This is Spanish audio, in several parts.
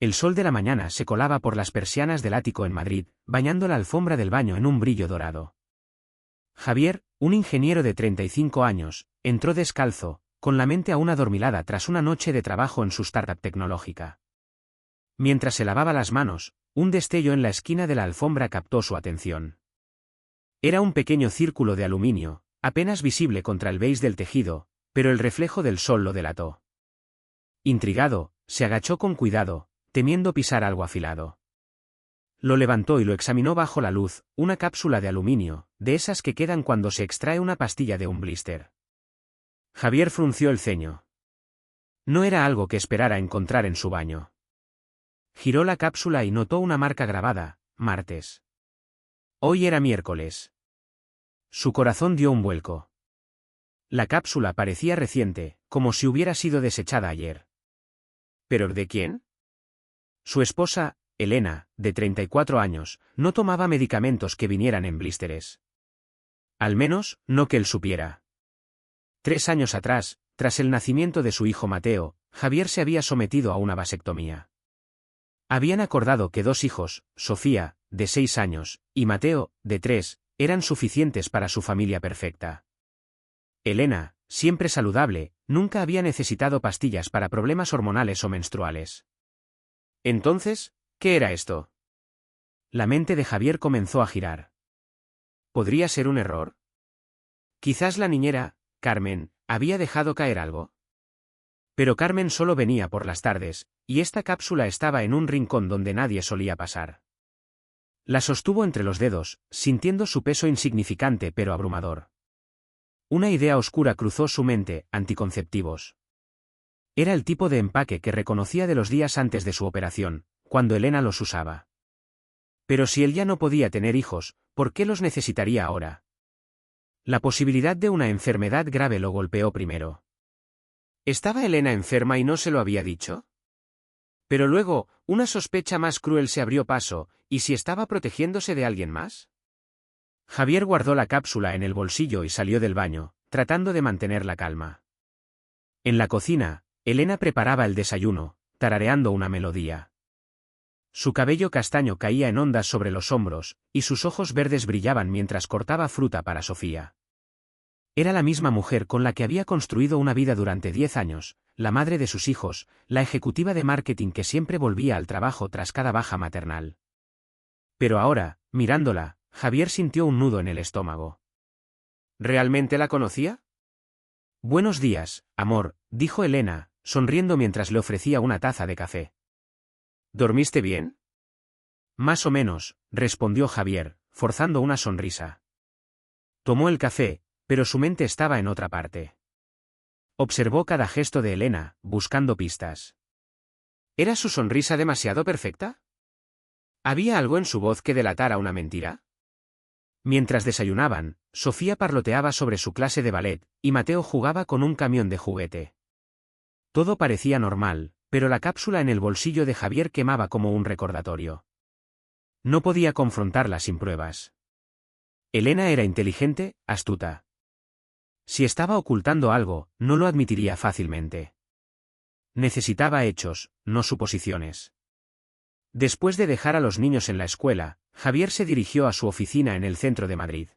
El sol de la mañana se colaba por las persianas del ático en Madrid, bañando la alfombra del baño en un brillo dorado. Javier, un ingeniero de 35 años, entró descalzo, con la mente aún adormilada tras una noche de trabajo en su startup tecnológica. Mientras se lavaba las manos, un destello en la esquina de la alfombra captó su atención. Era un pequeño círculo de aluminio, apenas visible contra el beige del tejido, pero el reflejo del sol lo delató. Intrigado, se agachó con cuidado, temiendo pisar algo afilado. Lo levantó y lo examinó bajo la luz, una cápsula de aluminio, de esas que quedan cuando se extrae una pastilla de un blister. Javier frunció el ceño. No era algo que esperara encontrar en su baño. Giró la cápsula y notó una marca grabada, martes. Hoy era miércoles. Su corazón dio un vuelco. La cápsula parecía reciente, como si hubiera sido desechada ayer. ¿Pero de quién? Su esposa, Elena, de 34 años, no tomaba medicamentos que vinieran en blísteres. Al menos, no que él supiera. 3 años atrás, tras el nacimiento de su hijo Mateo, Javier se había sometido a una vasectomía. Habían acordado que 2 hijos, Sofía, de 6 años, y Mateo, de 3, eran suficientes para su familia perfecta. Elena, siempre saludable, nunca había necesitado pastillas para problemas hormonales o menstruales. Entonces, ¿qué era esto? La mente de Javier comenzó a girar. ¿Podría ser un error? Quizás la niñera, Carmen, había dejado caer algo. Pero Carmen solo venía por las tardes, y esta cápsula estaba en un rincón donde nadie solía pasar. La sostuvo entre los dedos, sintiendo su peso insignificante pero abrumador. Una idea oscura cruzó su mente: anticonceptivos. Era el tipo de empaque que reconocía de los días antes de su operación, cuando Elena los usaba. Pero si él ya no podía tener hijos, ¿por qué los necesitaría ahora? La posibilidad de una enfermedad grave lo golpeó primero. ¿Estaba Elena enferma y no se lo había dicho? Pero luego, una sospecha más cruel se abrió paso: ¿y si estaba protegiéndose de alguien más? Javier guardó la cápsula en el bolsillo y salió del baño, tratando de mantener la calma. En la cocina, Elena preparaba el desayuno, tarareando una melodía. Su cabello castaño caía en ondas sobre los hombros, y sus ojos verdes brillaban mientras cortaba fruta para Sofía. Era la misma mujer con la que había construido una vida durante 10 años, la madre de sus hijos, la ejecutiva de marketing que siempre volvía al trabajo tras cada baja maternal. Pero ahora, mirándola, Javier sintió un nudo en el estómago. ¿Realmente la conocía? Buenos días, amor, dijo Elena, sonriendo mientras le ofrecía una taza de café. ¿Dormiste bien? Más o menos, respondió Javier, forzando una sonrisa. Tomó el café, pero su mente estaba en otra parte. Observó cada gesto de Elena, buscando pistas. ¿Era su sonrisa demasiado perfecta? ¿Había algo en su voz que delatara una mentira? Mientras desayunaban, Sofía parloteaba sobre su clase de ballet, y Mateo jugaba con un camión de juguete. Todo parecía normal, pero la cápsula en el bolsillo de Javier quemaba como un recordatorio. No podía confrontarla sin pruebas. Elena era inteligente, astuta. Si estaba ocultando algo, no lo admitiría fácilmente. Necesitaba hechos, no suposiciones. Después de dejar a los niños en la escuela, Javier se dirigió a su oficina en el centro de Madrid.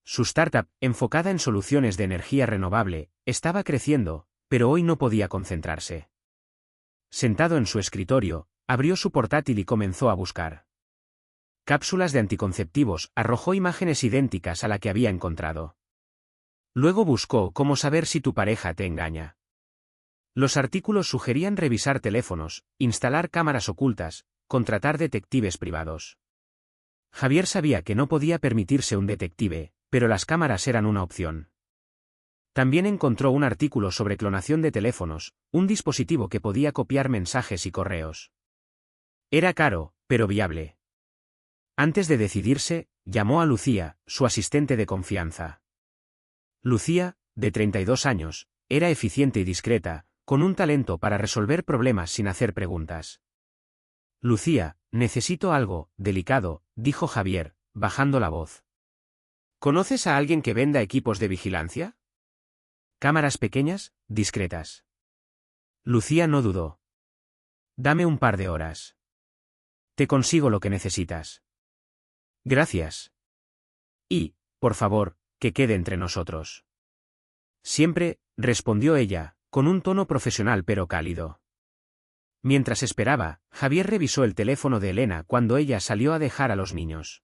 Su startup, enfocada en soluciones de energía renovable, estaba creciendo, pero hoy no podía concentrarse. Sentado en su escritorio, abrió su portátil y comenzó a buscar. Cápsulas de anticonceptivos, arrojó imágenes idénticas a la que había encontrado. Luego buscó cómo saber si tu pareja te engaña. Los artículos sugerían revisar teléfonos, instalar cámaras ocultas, contratar detectives privados. Javier sabía que no podía permitirse un detective, pero las cámaras eran una opción. También encontró un artículo sobre clonación de teléfonos, un dispositivo que podía copiar mensajes y correos. Era caro, pero viable. Antes de decidirse, llamó a Lucía, su asistente de confianza. Lucía, de 32 años, era eficiente y discreta, con un talento para resolver problemas sin hacer preguntas. Lucía, necesito algo, delicado, dijo Javier, bajando la voz. ¿Conoces a alguien que venda equipos de vigilancia? Cámaras pequeñas, discretas. Lucía no dudó. Dame un par de horas. Te consigo lo que necesitas. Gracias. Y, por favor, que quede entre nosotros. Siempre, respondió ella, con un tono profesional pero cálido. Mientras esperaba, Javier revisó el teléfono de Elena cuando ella salió a dejar a los niños.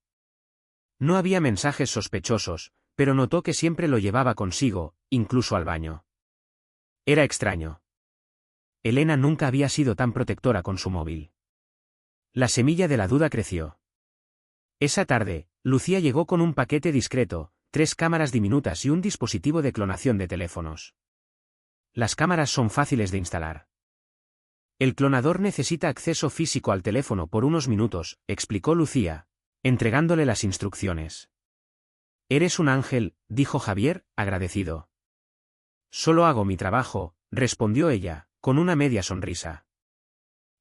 No había mensajes sospechosos, pero notó que siempre lo llevaba consigo, incluso al baño. Era extraño. Elena nunca había sido tan protectora con su móvil. La semilla de la duda creció. Esa tarde, Lucía llegó con un paquete discreto, 3 cámaras diminutas y un dispositivo de clonación de teléfonos. Las cámaras son fáciles de instalar. El clonador necesita acceso físico al teléfono por unos minutos, explicó Lucía, entregándole las instrucciones. Eres un ángel, dijo Javier, agradecido. Solo hago mi trabajo, respondió ella, con una media sonrisa.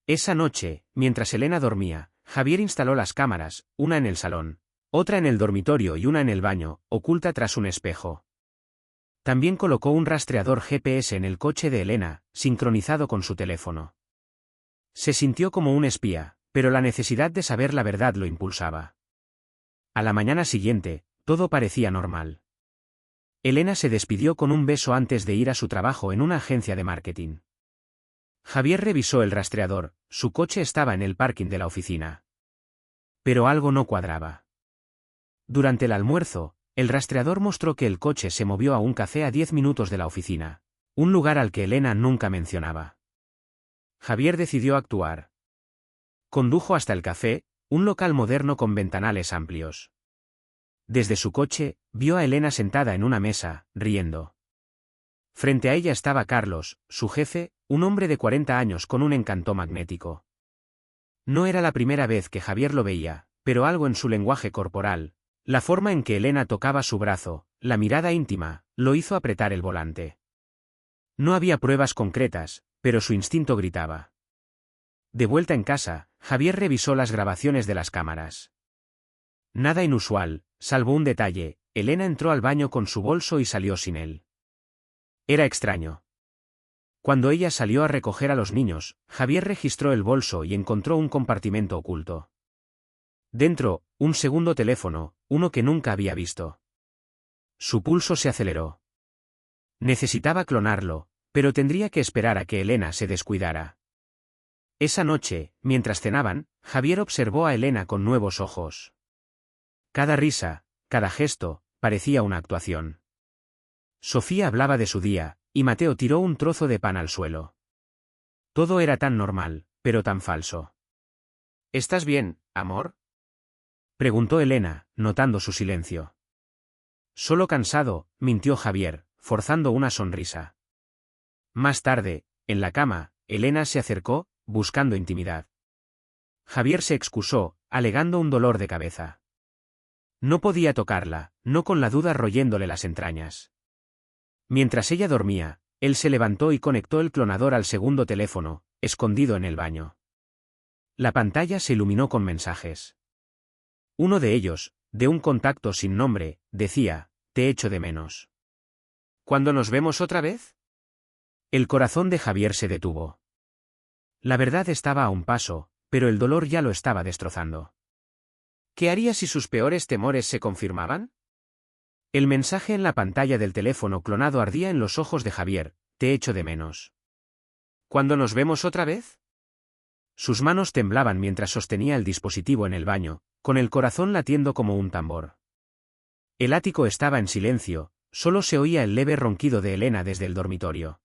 Esa noche, mientras Elena dormía, Javier instaló las cámaras, una en el salón, otra en el dormitorio y una en el baño, oculta tras un espejo. También colocó un rastreador GPS en el coche de Elena, sincronizado con su teléfono. Se sintió como un espía, pero la necesidad de saber la verdad lo impulsaba. A la mañana siguiente, todo parecía normal. Elena se despidió con un beso antes de ir a su trabajo en una agencia de marketing. Javier revisó el rastreador, su coche estaba en el parking de la oficina. Pero algo no cuadraba. Durante el almuerzo, el rastreador mostró que el coche se movió a un café a 10 minutos de la oficina, un lugar al que Elena nunca mencionaba. Javier decidió actuar. Condujo hasta el café, un local moderno con ventanales amplios. Desde su coche, vio a Elena sentada en una mesa, riendo. Frente a ella estaba Carlos, su jefe, un hombre de 40 años con un encanto magnético. No era la primera vez que Javier lo veía, pero algo en su lenguaje corporal, la forma en que Elena tocaba su brazo, la mirada íntima, lo hizo apretar el volante. No había pruebas concretas, pero su instinto gritaba. De vuelta en casa, Javier revisó las grabaciones de las cámaras. Nada inusual, salvo un detalle: Elena entró al baño con su bolso y salió sin él. Era extraño. Cuando ella salió a recoger a los niños, Javier registró el bolso y encontró un compartimento oculto. Dentro, un segundo teléfono, uno que nunca había visto. Su pulso se aceleró. Necesitaba clonarlo, pero tendría que esperar a que Elena se descuidara. Esa noche, mientras cenaban, Javier observó a Elena con nuevos ojos. Cada risa, cada gesto, parecía una actuación. Sofía hablaba de su día, y Mateo tiró un trozo de pan al suelo. Todo era tan normal, pero tan falso. ¿Estás bien, amor?, preguntó Elena, notando su silencio. Solo cansado, mintió Javier, forzando una sonrisa. Más tarde, en la cama, Elena se acercó, buscando intimidad. Javier se excusó, alegando un dolor de cabeza. No podía tocarla, no con la duda royéndole las entrañas. Mientras ella dormía, él se levantó y conectó el clonador al segundo teléfono, escondido en el baño. La pantalla se iluminó con mensajes. Uno de ellos, de un contacto sin nombre, decía: «Te echo de menos». ¿Cuándo nos vemos otra vez? El corazón de Javier se detuvo. La verdad estaba a un paso, pero el dolor ya lo estaba destrozando. ¿Qué haría si sus peores temores se confirmaban? El mensaje en la pantalla del teléfono clonado ardía en los ojos de Javier: «Te echo de menos». ¿Cuándo nos vemos otra vez? Sus manos temblaban mientras sostenía el dispositivo en el baño, con el corazón latiendo como un tambor. El ático estaba en silencio, solo se oía el leve ronquido de Elena desde el dormitorio.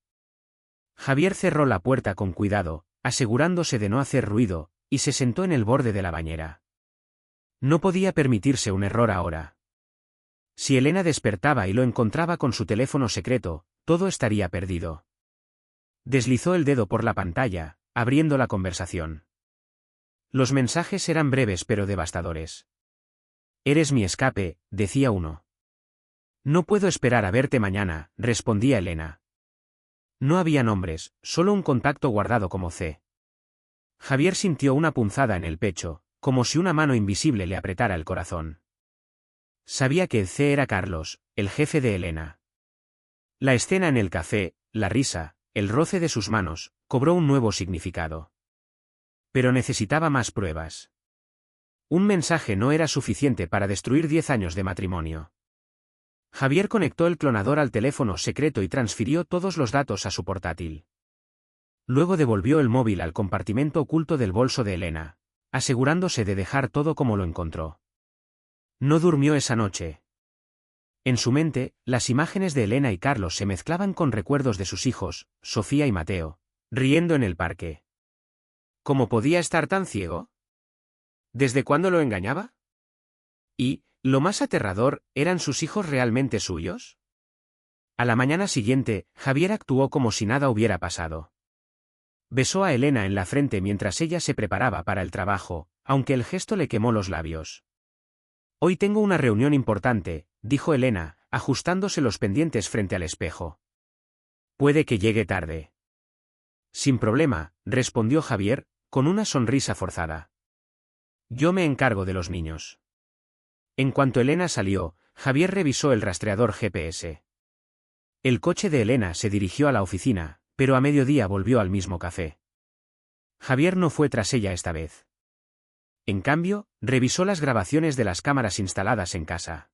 Javier cerró la puerta con cuidado, asegurándose de no hacer ruido, y se sentó en el borde de la bañera. No podía permitirse un error ahora. Si Elena despertaba y lo encontraba con su teléfono secreto, todo estaría perdido. Deslizó el dedo por la pantalla, abriendo la conversación. Los mensajes eran breves pero devastadores. «Eres mi escape», decía uno. «No puedo esperar a verte mañana», respondía Elena. No había nombres, solo un contacto guardado como C. Javier sintió una punzada en el pecho, como si una mano invisible le apretara el corazón. Sabía que el C era Carlos, el jefe de Elena. La escena en el café, la risa, el roce de sus manos, cobró un nuevo significado. Pero necesitaba más pruebas. Un mensaje no era suficiente para destruir 10 años de matrimonio. Javier conectó el clonador al teléfono secreto y transfirió todos los datos a su portátil. Luego devolvió el móvil al compartimento oculto del bolso de Elena, asegurándose de dejar todo como lo encontró. No durmió esa noche. En su mente, las imágenes de Elena y Carlos se mezclaban con recuerdos de sus hijos, Sofía y Mateo, riendo en el parque. ¿Cómo podía estar tan ciego? ¿Desde cuándo lo engañaba? Y, lo más aterrador, ¿eran sus hijos realmente suyos? A la mañana siguiente, Javier actuó como si nada hubiera pasado. Besó a Elena en la frente mientras ella se preparaba para el trabajo, aunque el gesto le quemó los labios. Hoy tengo una reunión importante, dijo Elena, ajustándose los pendientes frente al espejo. Puede que llegue tarde. Sin problema, respondió Javier, con una sonrisa forzada. Yo me encargo de los niños. En cuanto Elena salió, Javier revisó el rastreador GPS. El coche de Elena se dirigió a la oficina, pero a mediodía volvió al mismo café. Javier no fue tras ella esta vez. En cambio, revisó las grabaciones de las cámaras instaladas en casa.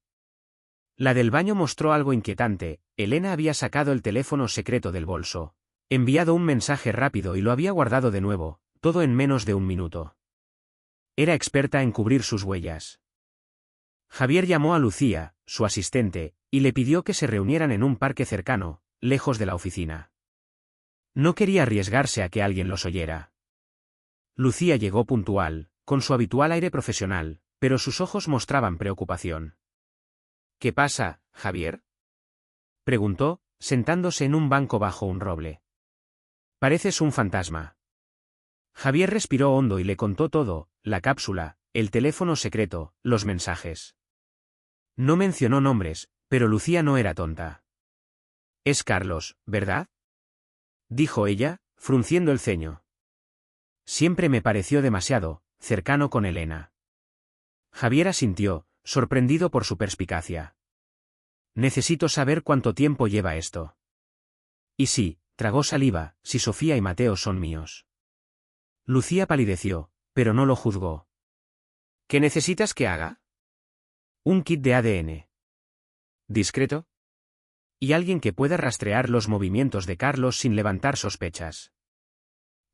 La del baño mostró algo inquietante. Elena había sacado el teléfono secreto del bolso, enviado un mensaje rápido y lo había guardado de nuevo, todo en menos de un minuto. Era experta en cubrir sus huellas. Javier llamó a Lucía, su asistente, y le pidió que se reunieran en un parque cercano, lejos de la oficina. No quería arriesgarse a que alguien los oyera. Lucía llegó puntual, con su habitual aire profesional, pero sus ojos mostraban preocupación. ¿Qué pasa, Javier?, preguntó, sentándose en un banco bajo un roble. Pareces un fantasma. Javier respiró hondo y le contó todo: la cápsula, el teléfono secreto, los mensajes. No mencionó nombres, pero Lucía no era tonta. Es Carlos, ¿verdad?, dijo ella, frunciendo el ceño. Siempre me pareció demasiado cercano con Elena. Javier asintió, sorprendido por su perspicacia. Necesito saber cuánto tiempo lleva esto. Y sí, tragó saliva, si Sofía y Mateo son míos. Lucía palideció, pero no lo juzgó. ¿Qué necesitas que haga? Un kit de ADN. ¿Discreto? Y alguien que pueda rastrear los movimientos de Carlos sin levantar sospechas.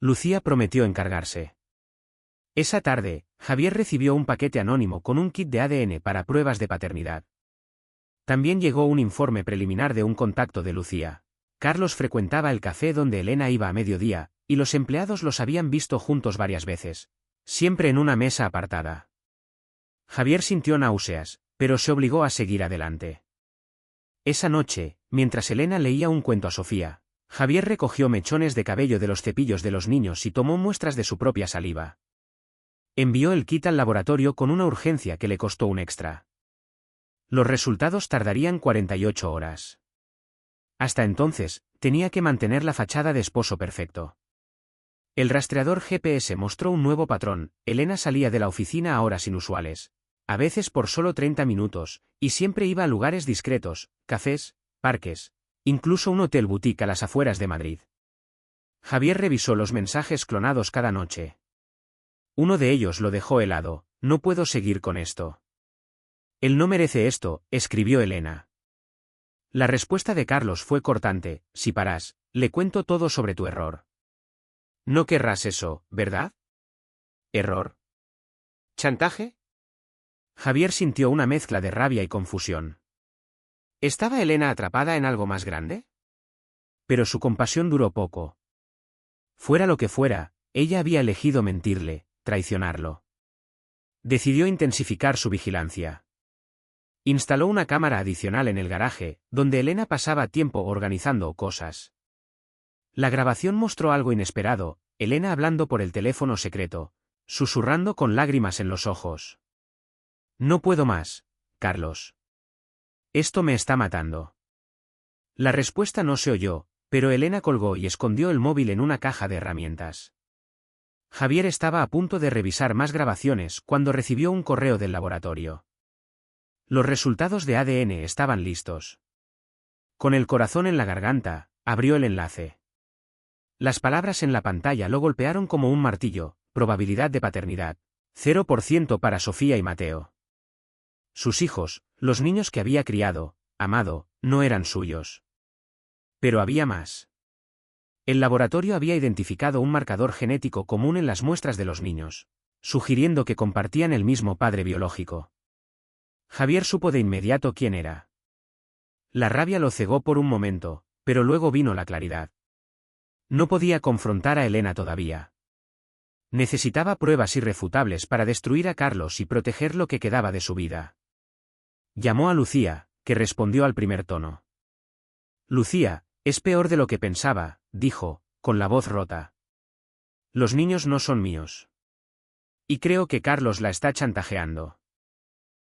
Lucía prometió encargarse. Esa tarde, Javier recibió un paquete anónimo con un kit de ADN para pruebas de paternidad. También llegó un informe preliminar de un contacto de Lucía. Carlos frecuentaba el café donde Elena iba a mediodía, y los empleados los habían visto juntos varias veces, siempre en una mesa apartada. Javier sintió náuseas, pero se obligó a seguir adelante. Esa noche, mientras Elena leía un cuento a Sofía, Javier recogió mechones de cabello de los cepillos de los niños y tomó muestras de su propia saliva. Envió el kit al laboratorio con una urgencia que le costó un extra. Los resultados tardarían 48 horas. Hasta entonces, tenía que mantener la fachada de esposo perfecto. El rastreador GPS mostró un nuevo patrón: Elena salía de la oficina a horas inusuales, a veces por solo 30 minutos, y siempre iba a lugares discretos, cafés, parques, incluso un hotel boutique a las afueras de Madrid. Javier revisó los mensajes clonados cada noche. Uno de ellos lo dejó helado: no puedo seguir con esto. Él no merece esto, escribió Elena. La respuesta de Carlos fue cortante: si paras, le cuento todo sobre tu error. No querrás eso, ¿verdad? ¿Error? ¿Chantaje? Javier sintió una mezcla de rabia y confusión. ¿Estaba Elena atrapada en algo más grande? Pero su compasión duró poco. Fuera lo que fuera, ella había elegido mentirle, traicionarlo. Decidió intensificar su vigilancia. Instaló una cámara adicional en el garaje, donde Elena pasaba tiempo organizando cosas. La grabación mostró algo inesperado: Elena hablando por el teléfono secreto, susurrando con lágrimas en los ojos. No puedo más, Carlos. Esto me está matando. La respuesta no se oyó, pero Elena colgó y escondió el móvil en una caja de herramientas. Javier estaba a punto de revisar más grabaciones cuando recibió un correo del laboratorio. Los resultados de ADN estaban listos. Con el corazón en la garganta, abrió el enlace. Las palabras en la pantalla lo golpearon como un martillo: probabilidad de paternidad. 0% para Sofía y Mateo. Sus hijos, los niños que había criado, amado, no eran suyos. Pero había más. El laboratorio había identificado un marcador genético común en las muestras de los niños, sugiriendo que compartían el mismo padre biológico. Javier supo de inmediato quién era. La rabia lo cegó por un momento, pero luego vino la claridad. No podía confrontar a Elena todavía. Necesitaba pruebas irrefutables para destruir a Carlos y proteger lo que quedaba de su vida. Llamó a Lucía, que respondió al primer tono. Lucía, es peor de lo que pensaba, dijo, con la voz rota. Los niños no son míos. Y creo que Carlos la está chantajeando.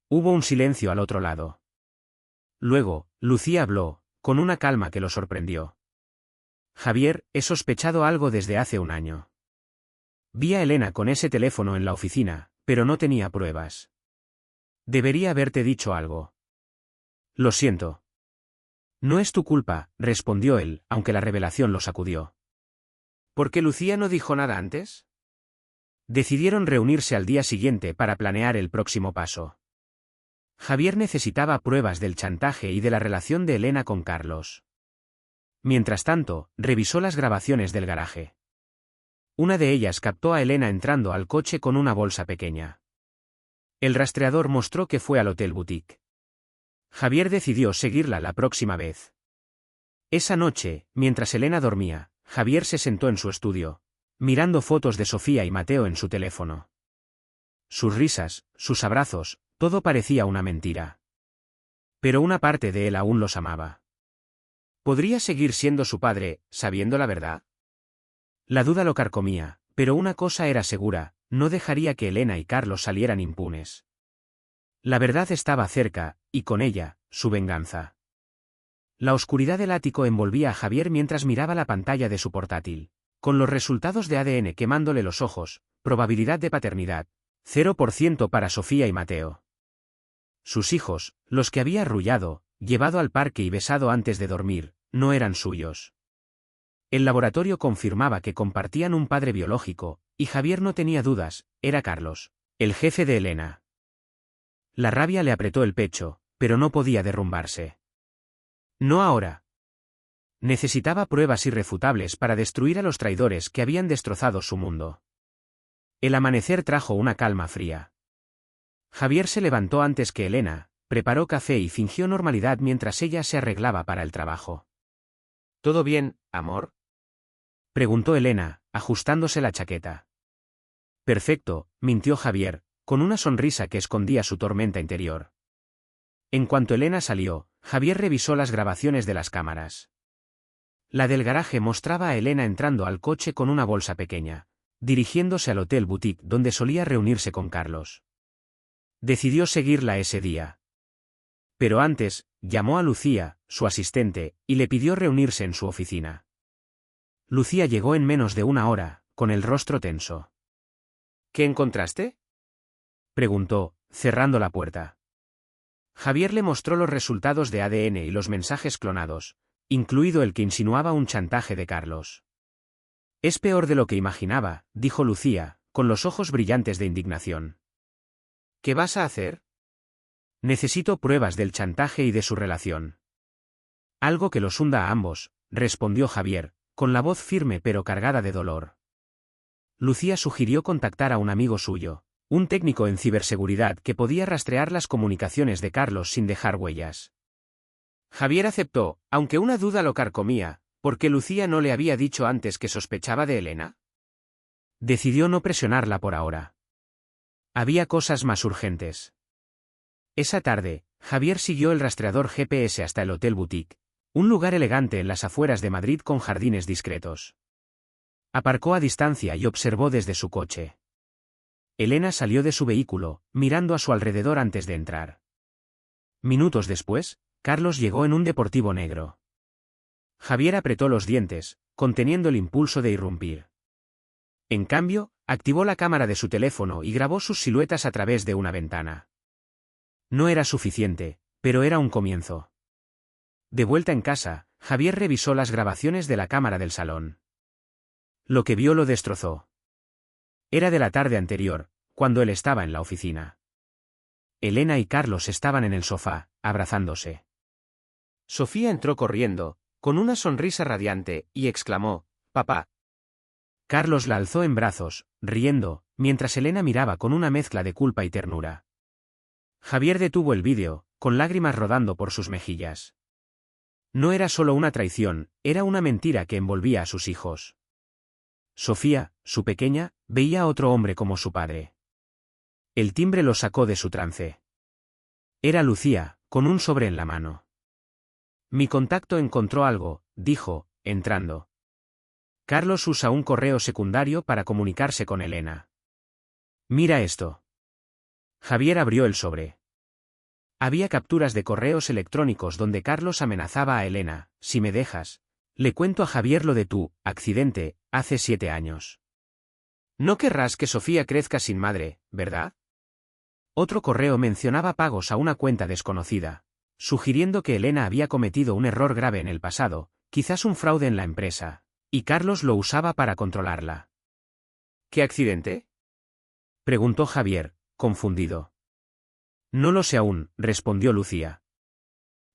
Hubo un silencio al otro lado. Luego, Lucía habló, con una calma que lo sorprendió. Javier, he sospechado algo desde hace un año. Vi a Elena con ese teléfono en la oficina, pero no tenía pruebas. Debería haberte dicho algo. Lo siento. No es tu culpa, respondió él, aunque la revelación lo sacudió. ¿Por qué Lucía no dijo nada antes? Decidieron reunirse al día siguiente para planear el próximo paso. Javier necesitaba pruebas del chantaje y de la relación de Elena con Carlos. Mientras tanto, revisó las grabaciones del garaje. Una de ellas captó a Elena entrando al coche con una bolsa pequeña. El rastreador mostró que fue al Hotel Boutique. Javier decidió seguirla la próxima vez. Esa noche, mientras Elena dormía, Javier se sentó en su estudio, mirando fotos de Sofía y Mateo en su teléfono. Sus risas, sus abrazos, todo parecía una mentira. Pero una parte de él aún los amaba. ¿Podría seguir siendo su padre, sabiendo la verdad? La duda lo carcomía, pero una cosa era segura, no dejaría que Elena y Carlos salieran impunes. La verdad estaba cerca, y con ella, su venganza. La oscuridad del ático envolvía a Javier mientras miraba la pantalla de su portátil, con los resultados de ADN quemándole los ojos, probabilidad de paternidad, 0% para Sofía y Mateo. Sus hijos, los que había arrullado, llevado al parque y besado antes de dormir, no eran suyos. El laboratorio confirmaba que compartían un padre biológico, y Javier no tenía dudas, era Carlos, el jefe de Elena. La rabia le apretó el pecho, pero no podía derrumbarse. No ahora. Necesitaba pruebas irrefutables para destruir a los traidores que habían destrozado su mundo. El amanecer trajo una calma fría. Javier se levantó antes que Elena, preparó café y fingió normalidad mientras ella se arreglaba para el trabajo. ¿Todo bien, amor?, preguntó Elena, ajustándose la chaqueta. Perfecto, mintió Javier, con una sonrisa que escondía su tormenta interior. En cuanto Elena salió, Javier revisó las grabaciones de las cámaras. La del garaje mostraba a Elena entrando al coche con una bolsa pequeña, dirigiéndose al Hotel Boutique donde solía reunirse con Carlos. Decidió seguirla ese día. Pero antes, llamó a Lucía, su asistente, y le pidió reunirse en su oficina. Lucía llegó en menos de una hora, con el rostro tenso. ¿Qué encontraste?, preguntó, cerrando la puerta. Javier le mostró los resultados de ADN y los mensajes clonados, incluido el que insinuaba un chantaje de Carlos. Es peor de lo que imaginaba, dijo Lucía, con los ojos brillantes de indignación. ¿Qué vas a hacer? Necesito pruebas del chantaje y de su relación. Algo que los hunda a ambos, respondió Javier, con la voz firme pero cargada de dolor. Lucía sugirió contactar a un amigo suyo, un técnico en ciberseguridad que podía rastrear las comunicaciones de Carlos sin dejar huellas. Javier aceptó, aunque una duda lo carcomía, ¿porque Lucía no le había dicho antes que sospechaba de Elena? Decidió no presionarla por ahora. Había cosas más urgentes. Esa tarde, Javier siguió el rastreador GPS hasta el Hotel Boutique, un lugar elegante en las afueras de Madrid con jardines discretos. Aparcó a distancia y observó desde su coche. Elena salió de su vehículo, mirando a su alrededor antes de entrar. Minutos después, Carlos llegó en un deportivo negro. Javier apretó los dientes, conteniendo el impulso de irrumpir. En cambio, activó la cámara de su teléfono y grabó sus siluetas a través de una ventana. No era suficiente, pero era un comienzo. De vuelta en casa, Javier revisó las grabaciones de la cámara del salón. Lo que vio lo destrozó. Era de la tarde anterior, cuando él estaba en la oficina. Elena y Carlos estaban en el sofá, abrazándose. Sofía entró corriendo, con una sonrisa radiante, y exclamó: «Papá». Carlos la alzó en brazos, riendo, mientras Elena miraba con una mezcla de culpa y ternura. Javier detuvo el vídeo, con lágrimas rodando por sus mejillas. No era solo una traición, era una mentira que envolvía a sus hijos. Sofía, su pequeña, veía a otro hombre como su padre. El timbre lo sacó de su trance. Era Lucía, con un sobre en la mano. «Mi contacto encontró algo», dijo, entrando. Carlos usa un correo secundario para comunicarse con Elena. «Mira esto». Javier abrió el sobre. Había capturas de correos electrónicos donde Carlos amenazaba a Elena: «Si me dejas, le cuento a Javier lo de tu accidente, hace 7 años. No querrás que Sofía crezca sin madre, ¿verdad?». Otro correo mencionaba pagos a una cuenta desconocida, sugiriendo que Elena había cometido un error grave en el pasado, quizás un fraude en la empresa, y Carlos lo usaba para controlarla. «¿Qué accidente?», preguntó Javier, confundido. «No lo sé aún», respondió Lucía.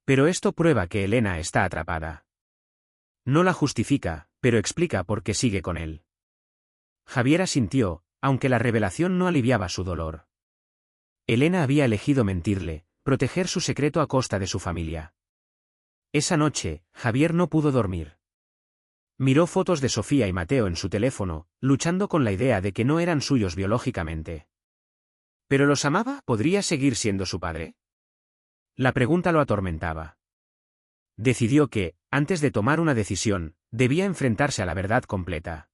«Pero esto prueba que Elena está atrapada. No la justifica, pero explica por qué sigue con él». Javier asintió, aunque la revelación no aliviaba su dolor. Elena había elegido mentirle, proteger su secreto a costa de su familia. Esa noche, Javier no pudo dormir. Miró fotos de Sofía y Mateo en su teléfono, luchando con la idea de que no eran suyos biológicamente. ¿Pero los amaba? ¿Podría seguir siendo su padre? La pregunta lo atormentaba. Decidió que, antes de tomar una decisión, debía enfrentarse a la verdad completa.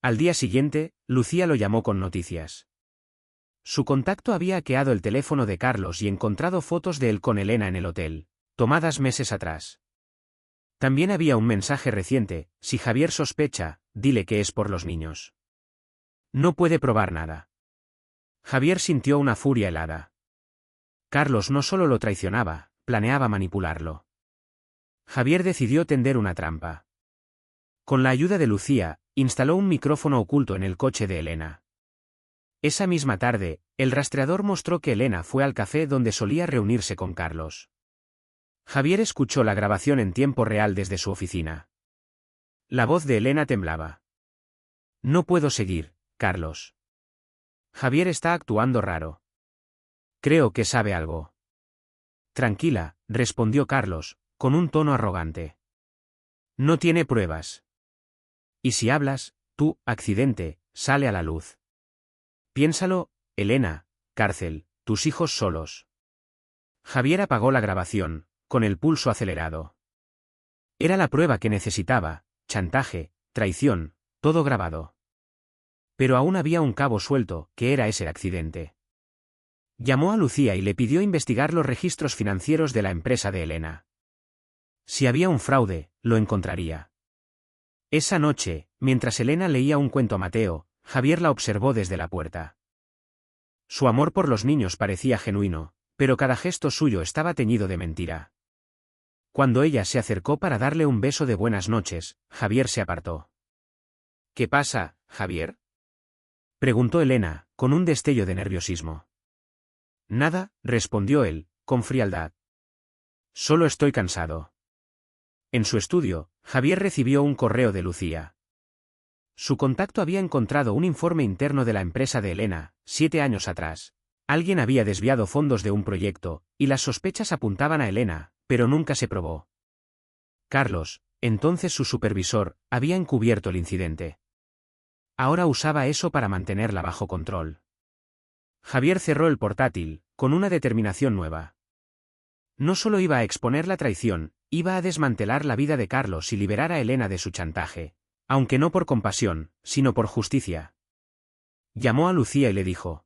Al día siguiente, Lucía lo llamó con noticias. Su contacto había hackeado el teléfono de Carlos y encontrado fotos de él con Elena en el hotel, tomadas meses atrás. También había un mensaje reciente: «Si Javier sospecha, dile que es por los niños. No puede probar nada». Javier sintió una furia helada. Carlos no solo lo traicionaba, planeaba manipularlo. Javier decidió tender una trampa. Con la ayuda de Lucía, instaló un micrófono oculto en el coche de Elena. Esa misma tarde, el rastreador mostró que Elena fue al café donde solía reunirse con Carlos. Javier escuchó la grabación en tiempo real desde su oficina. La voz de Elena temblaba. «No puedo seguir, Carlos. Javier está actuando raro. Creo que sabe algo». «Tranquila», respondió Carlos, con un tono arrogante. «No tiene pruebas. Y si hablas, tu accidente sale a la luz. Piénsalo, Elena, cárcel, tus hijos solos». Javier apagó la grabación, con el pulso acelerado. Era la prueba que necesitaba: chantaje, traición, todo grabado. Pero aún había un cabo suelto, que era ese accidente. Llamó a Lucía y le pidió investigar los registros financieros de la empresa de Elena. Si había un fraude, lo encontraría. Esa noche, mientras Elena leía un cuento a Mateo, Javier la observó desde la puerta. Su amor por los niños parecía genuino, pero cada gesto suyo estaba teñido de mentira. Cuando ella se acercó para darle un beso de buenas noches, Javier se apartó. «¿Qué pasa, Javier?», preguntó Elena, con un destello de nerviosismo. «Nada», respondió él, con frialdad. «Solo estoy cansado». En su estudio, Javier recibió un correo de Lucía. Su contacto había encontrado un informe interno de la empresa de Elena, 7 años atrás. Alguien había desviado fondos de un proyecto, y las sospechas apuntaban a Elena, pero nunca se probó. Carlos, entonces su supervisor, había encubierto el incidente. Ahora usaba eso para mantenerla bajo control. Javier cerró el portátil, con una determinación nueva. No solo iba a exponer la traición, iba a desmantelar la vida de Carlos y liberar a Elena de su chantaje, aunque no por compasión, sino por justicia. Llamó a Lucía y le dijo: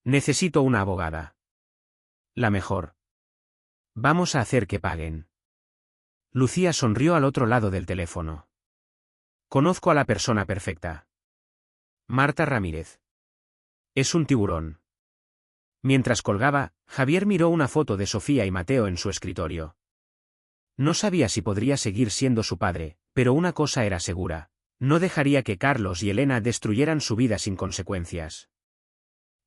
«Necesito una abogada. La mejor. Vamos a hacer que paguen». Lucía sonrió al otro lado del teléfono. «Conozco a la persona perfecta. Marta Ramírez. Es un tiburón». Mientras colgaba, Javier miró una foto de Sofía y Mateo en su escritorio. No sabía si podría seguir siendo su padre, pero una cosa era segura: No dejaría que Carlos y Elena destruyeran su vida sin consecuencias.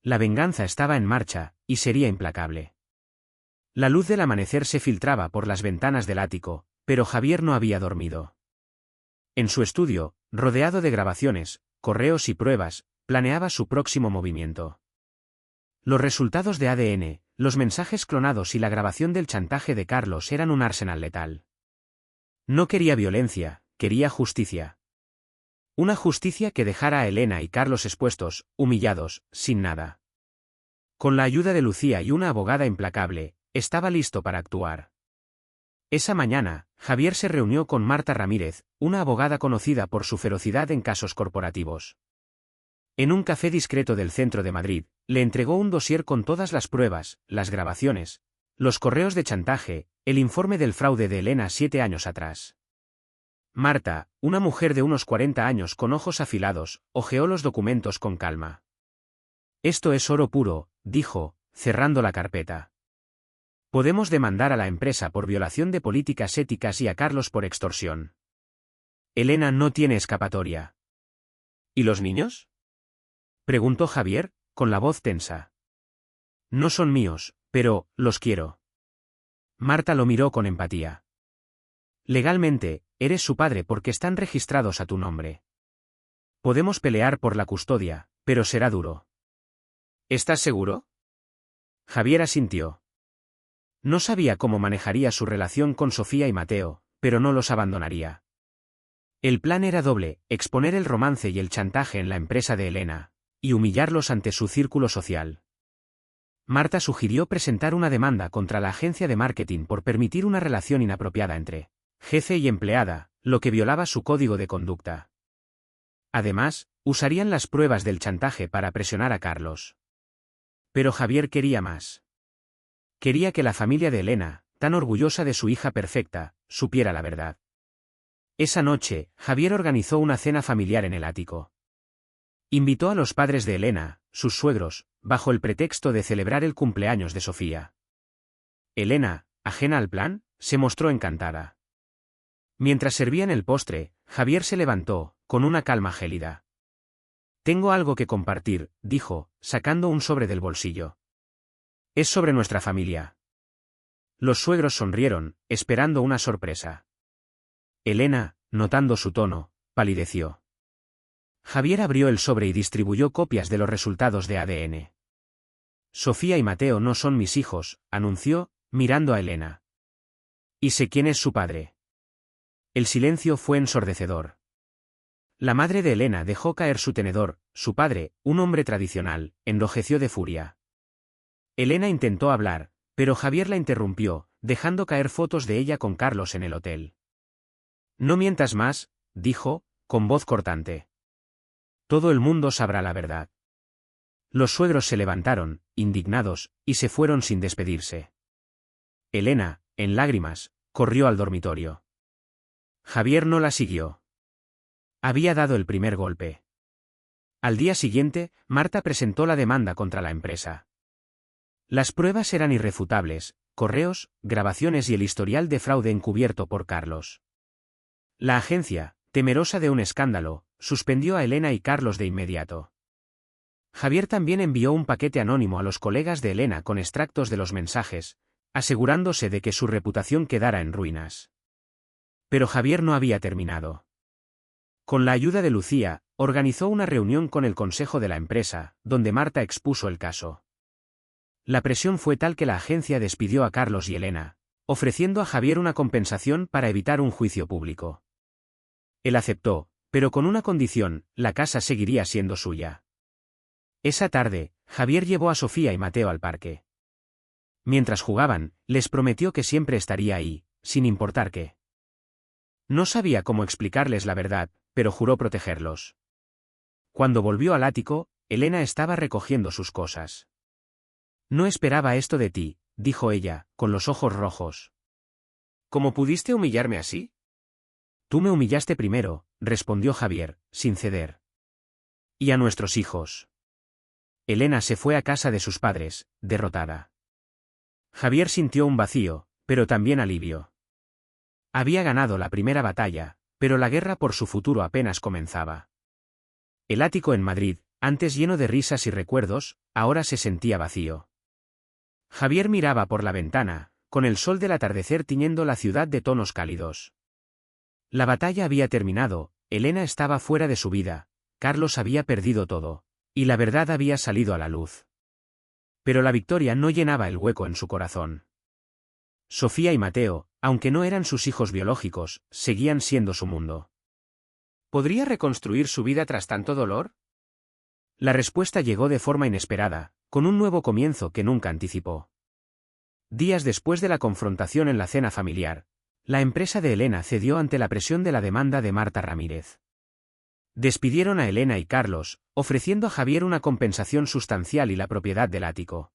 La venganza estaba en marcha, y sería implacable. La luz del amanecer se filtraba por las ventanas del ático, pero Javier no había dormido. En su estudio, rodeado de grabaciones, correos y pruebas, planeaba su próximo movimiento. Los resultados de ADN, los mensajes clonados y la grabación del chantaje de Carlos eran un arsenal letal. No quería violencia, quería justicia. Una justicia que dejara a Elena y Carlos expuestos, humillados, sin nada. Con la ayuda de Lucía y una abogada implacable, estaba listo para actuar. Esa mañana, Javier se reunió con Marta Ramírez, una abogada conocida por su ferocidad en casos corporativos. En un café discreto del centro de Madrid, le entregó un dossier con todas las pruebas, las grabaciones, los correos de chantaje, el informe del fraude de Elena 7 años atrás. Marta, una mujer de unos 40 años con ojos afilados, hojeó los documentos con calma. Esto es oro puro, dijo, cerrando la carpeta. Podemos demandar a la empresa por violación de políticas éticas y a Carlos por extorsión. Elena no tiene escapatoria. ¿Y los niños?, preguntó Javier, con la voz tensa. No son míos, pero los quiero. Marta lo miró con empatía. Legalmente, eres su padre porque están registrados a tu nombre. Podemos pelear por la custodia, pero será duro. ¿Estás seguro? Javier asintió. No sabía cómo manejaría su relación con Sofía y Mateo, pero no los abandonaría. El plan era doble: exponer el romance y el chantaje en la empresa de Elena, y humillarlos ante su círculo social. Marta sugirió presentar una demanda contra la agencia de marketing por permitir una relación inapropiada entre jefe y empleada, lo que violaba su código de conducta. Además, usarían las pruebas del chantaje para presionar a Carlos. Pero Javier quería más. Quería que la familia de Elena, tan orgullosa de su hija perfecta, supiera la verdad. Esa noche, Javier organizó una cena familiar en el ático. Invitó a los padres de Elena, sus suegros, bajo el pretexto de celebrar el cumpleaños de Sofía. Elena, ajena al plan, se mostró encantada. Mientras servían el postre, Javier se levantó, con una calma gélida. Tengo algo que compartir, dijo, sacando un sobre del bolsillo. Es sobre nuestra familia. Los suegros sonrieron, esperando una sorpresa. Elena, notando su tono, palideció. Javier abrió el sobre y distribuyó copias de los resultados de ADN. Sofía y Mateo no son mis hijos, anunció, mirando a Elena. Y sé quién es su padre. El silencio fue ensordecedor. La madre de Elena dejó caer su tenedor. Su padre, un hombre tradicional, enrojeció de furia. Elena intentó hablar, pero Javier la interrumpió, dejando caer fotos de ella con Carlos en el hotel. No mientas más, dijo, con voz cortante. Todo el mundo sabrá la verdad. Los suegros se levantaron, indignados, y se fueron sin despedirse. Elena, en lágrimas, corrió al dormitorio. Javier no la siguió. Había dado el primer golpe. Al día siguiente, Marta presentó la demanda contra la empresa. Las pruebas eran irrefutables: correos, grabaciones y el historial de fraude encubierto por Carlos. La agencia, temerosa de un escándalo, suspendió a Elena y Carlos de inmediato. Javier también envió un paquete anónimo a los colegas de Elena con extractos de los mensajes, asegurándose de que su reputación quedara en ruinas. Pero Javier no había terminado. Con la ayuda de Lucía, organizó una reunión con el consejo de la empresa, donde Marta expuso el caso. La presión fue tal que la agencia despidió a Carlos y Elena, ofreciendo a Javier una compensación para evitar un juicio público. Él aceptó, pero con una condición: la casa seguiría siendo suya. Esa tarde, Javier llevó a Sofía y Mateo al parque. Mientras jugaban, les prometió que siempre estaría ahí, sin importar qué. No sabía cómo explicarles la verdad, pero juró protegerlos. Cuando volvió al ático, Elena estaba recogiendo sus cosas. No esperaba esto de ti, dijo ella, con los ojos rojos. ¿Cómo pudiste humillarme así? Tú me humillaste primero, respondió Javier, sin ceder. Y a nuestros hijos. Elena se fue a casa de sus padres, derrotada. Javier sintió un vacío, pero también alivio. Había ganado la primera batalla, pero la guerra por su futuro apenas comenzaba. El ático en Madrid, antes lleno de risas y recuerdos, ahora se sentía vacío. Javier miraba por la ventana, con el sol del atardecer tiñendo la ciudad de tonos cálidos. La batalla había terminado, Elena estaba fuera de su vida, Carlos había perdido todo, y la verdad había salido a la luz. Pero la victoria no llenaba el hueco en su corazón. Sofía y Mateo, aunque no eran sus hijos biológicos, seguían siendo su mundo. ¿Podría reconstruir su vida tras tanto dolor? La respuesta llegó de forma inesperada, con un nuevo comienzo que nunca anticipó. Días después de la confrontación en la cena familiar, la empresa de Elena cedió ante la presión de la demanda de Marta Ramírez. Despidieron a Elena y Carlos, ofreciendo a Javier una compensación sustancial y la propiedad del ático.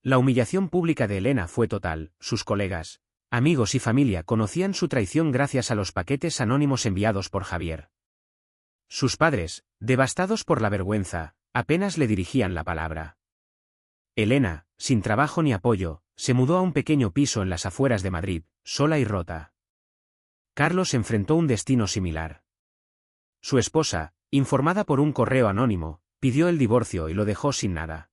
La humillación pública de Elena fue total, sus colegas, amigos y familia conocían su traición gracias a los paquetes anónimos enviados por Javier. Sus padres, devastados por la vergüenza, apenas le dirigían la palabra. Elena, sin trabajo ni apoyo, se mudó a un pequeño piso en las afueras de Madrid, sola y rota. Carlos enfrentó un destino similar. Su esposa, informada por un correo anónimo, pidió el divorcio y lo dejó sin nada.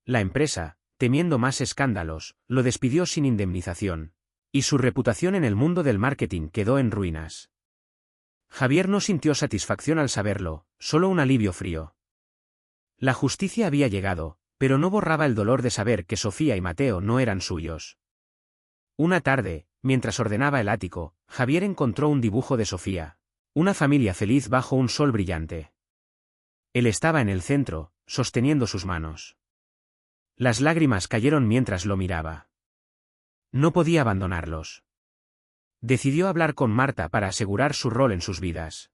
La empresa, temiendo más escándalos, lo despidió sin indemnización, y su reputación en el mundo del marketing quedó en ruinas. Javier no sintió satisfacción al saberlo, solo un alivio frío. La justicia había llegado, pero no borraba el dolor de saber que Sofía y Mateo no eran suyos. Una tarde, mientras ordenaba el ático, Javier encontró un dibujo de Sofía, una familia feliz bajo un sol brillante. Él estaba en el centro, sosteniendo sus manos. Las lágrimas cayeron mientras lo miraba. No podía abandonarlos. Decidió hablar con Marta para asegurar su rol en sus vidas.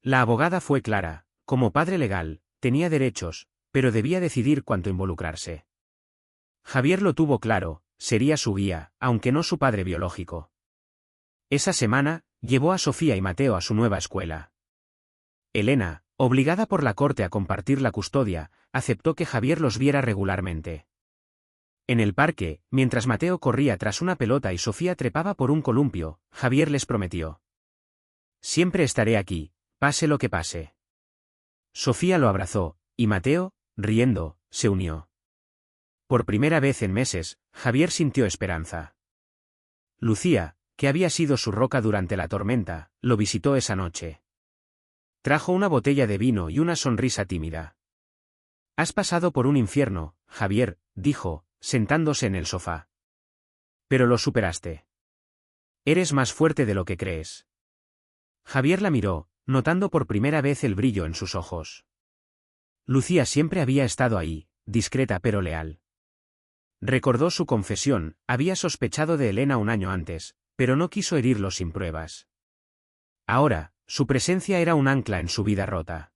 La abogada fue clara, como padre legal, tenía derechos, pero debía decidir cuánto involucrarse. Javier lo tuvo claro, sería su guía, aunque no su padre biológico. Esa semana, llevó a Sofía y Mateo a su nueva escuela. Elena, obligada por la corte a compartir la custodia, aceptó que Javier los viera regularmente. En el parque, mientras Mateo corría tras una pelota y Sofía trepaba por un columpio, Javier les prometió: «Siempre estaré aquí, pase lo que pase». Sofía lo abrazó, y Mateo, riendo, se unió. Por primera vez en meses, Javier sintió esperanza. Lucía, que había sido su roca durante la tormenta, lo visitó esa noche. Trajo una botella de vino y una sonrisa tímida. «Has pasado por un infierno, Javier», dijo, sentándose en el sofá. «Pero lo superaste. Eres más fuerte de lo que crees». Javier la miró, notando por primera vez el brillo en sus ojos. Lucía siempre había estado ahí, discreta pero leal. Recordó su confesión, había sospechado de Elena un año antes, pero no quiso herirlo sin pruebas. Ahora, su presencia era un ancla en su vida rota.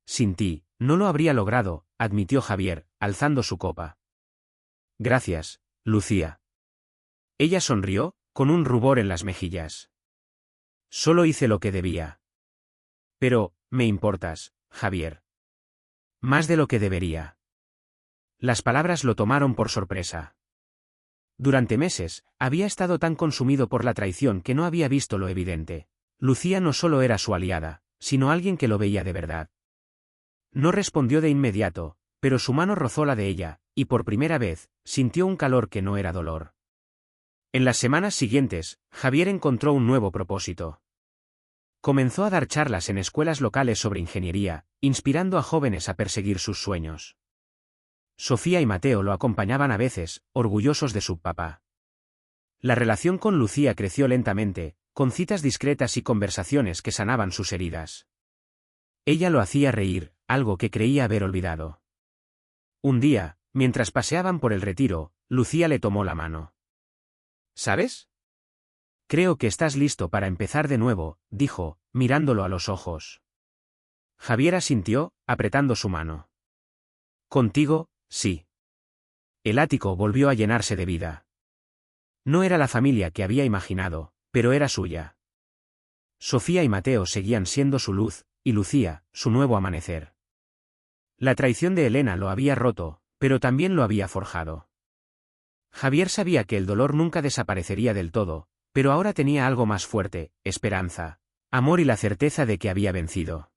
«Sin ti, no lo habría logrado», admitió Javier, alzando su copa. «Gracias, Lucía». Ella sonrió, con un rubor en las mejillas. «Solo hice lo que debía». «Pero, me importas, Javier. Más de lo que debería». Las palabras lo tomaron por sorpresa. Durante meses, había estado tan consumido por la traición que no había visto lo evidente. Lucía no solo era su aliada, sino alguien que lo veía de verdad. No respondió de inmediato, pero su mano rozó la de ella, y por primera vez, sintió un calor que no era dolor. En las semanas siguientes, Javier encontró un nuevo propósito. Comenzó a dar charlas en escuelas locales sobre ingeniería, inspirando a jóvenes a perseguir sus sueños. Sofía y Mateo lo acompañaban a veces, orgullosos de su papá. La relación con Lucía creció lentamente, con citas discretas y conversaciones que sanaban sus heridas. Ella lo hacía reír, algo que creía haber olvidado. Un día, mientras paseaban por el Retiro, Lucía le tomó la mano. «¿Sabes? Creo que estás listo para empezar de nuevo», dijo, mirándolo a los ojos. Javier asintió, apretando su mano. «Contigo, sí». El ático volvió a llenarse de vida. No era la familia que había imaginado, pero era suya. Sofía y Mateo seguían siendo su luz, y Lucía, su nuevo amanecer. La traición de Elena lo había roto, pero también lo había forjado. Javier sabía que el dolor nunca desaparecería del todo, Pero ahora tenía algo más fuerte, esperanza, amor y la certeza de que había vencido.